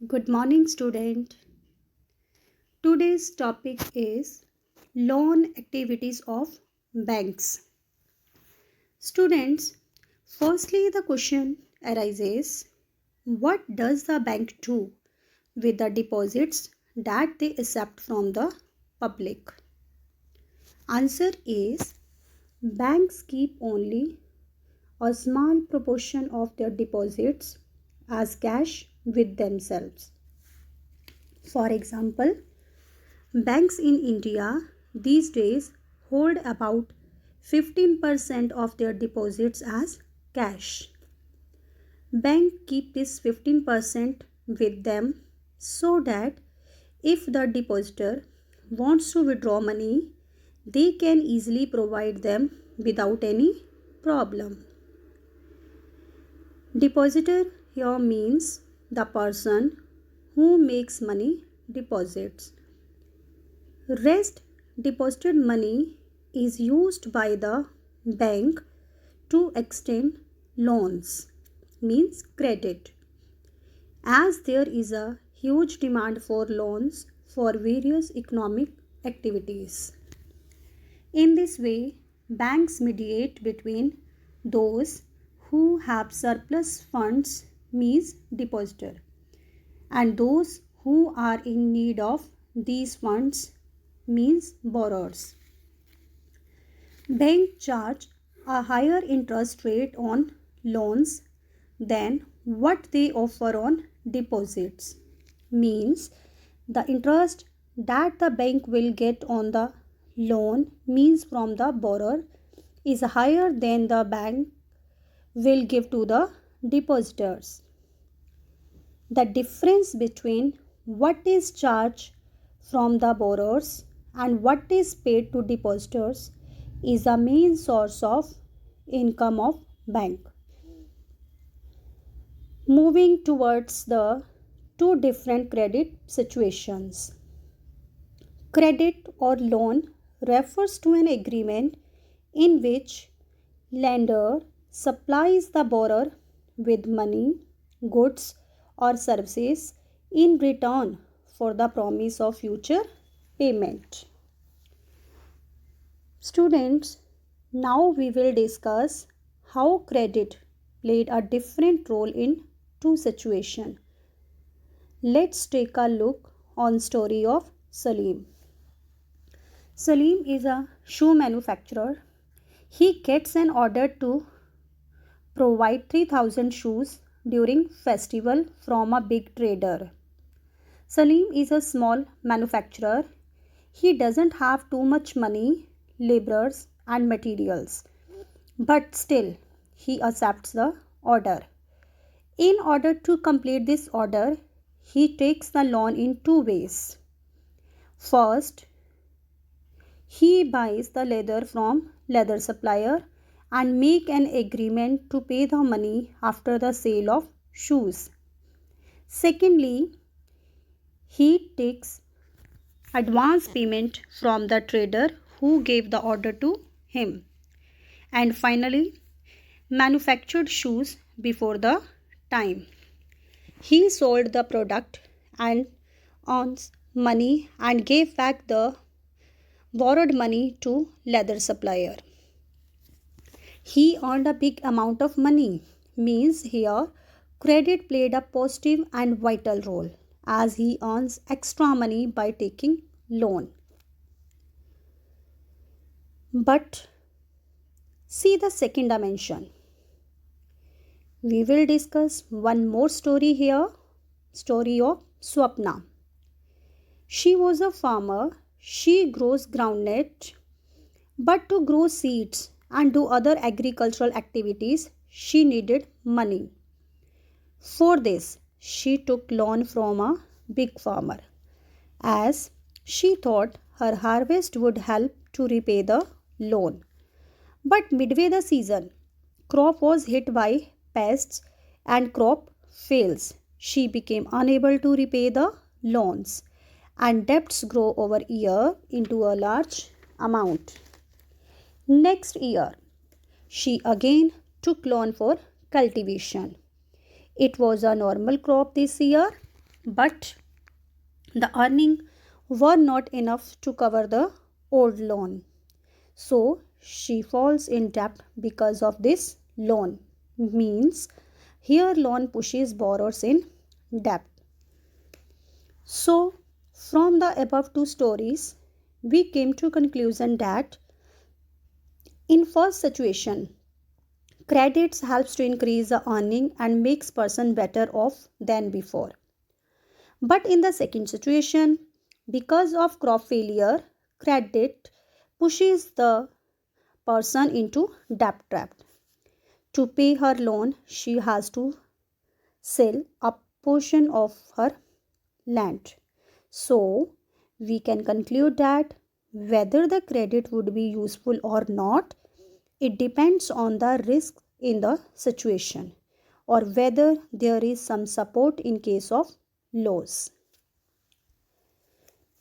Good morning, student. Today's topic is loan activities of banks. Students, firstly, the question arises, what does the bank do with the deposits that they accept from the public? Answer is, banks keep only a small proportion of their deposits as cash with themselves. For example, banks in India these days hold about 15% of their deposits as cash. Bank keep this 15% with them so that if the depositor wants to withdraw money, they can easily provide them without any problem. Depositor here means the person who makes money deposits. Rest deposited money is used by the bank to extend loans, means credit, as there is a huge demand for loans for various economic activities. In this way, banks mediate between those who have surplus funds, means depositor, and those who are in need of these funds, means borrowers. Bank charge a higher interest rate on loans than what they offer on deposits, means the interest that the bank will get on the loan, means from the borrower, is higher than the bank will give to the depositors. The difference between what is charged from the borrowers and what is paid to depositors is a main source of income of bank. Moving towards the two different credit situations. Credit or loan refers to an agreement in which lender supplies the borrower with money, goods or services in return for the promise of future payment. Students, now we will discuss how credit played a different role in two situations. Let's take a look on story of Salim. Salim is a shoe manufacturer. He gets an order to provide 3000 shoes during festival from a big trader. Salim is a small manufacturer. He doesn't have too much money, laborers and materials, but still he accepts the order. In order to complete this order, he takes the loan in two ways. First, he buys the leather from leather supplier and make an agreement to pay the money after the sale of shoes. Secondly, he takes advance payment from the trader who gave the order to him. And finally, manufactured shoes before the time. He sold the product and earns money and gave back the borrowed money to leather supplier. He earned a big amount of money, means here credit played a positive and vital role as he earns extra money by taking loan. But see the second dimension. We will discuss one more story here, story of Swapna. She was a farmer. She grows groundnut, but to grow seeds and do other agricultural activities, she needed money. For this, she took loan from a big farmer, as she thought her harvest would help to repay the loan. But midway the season, crop was hit by pests and crop fails. She became unable to repay the loans and debts grow over year into a large amount. Next year, she again took loan for cultivation. It was a normal crop this year, but the earning were not enough to cover the old loan. So she falls in debt because of this loan. Means here loan pushes borrowers in debt. So from the above two stories, we came to conclusion that in first situation, credits helps to increase the earning and makes person better off than before. But in the second situation, because of crop failure, credit pushes the person into debt trap. To pay her loan, she has to sell a portion of her land. So, we can conclude that whether the credit would be useful or not, it depends on the risk in the situation or whether there is some support in case of loss.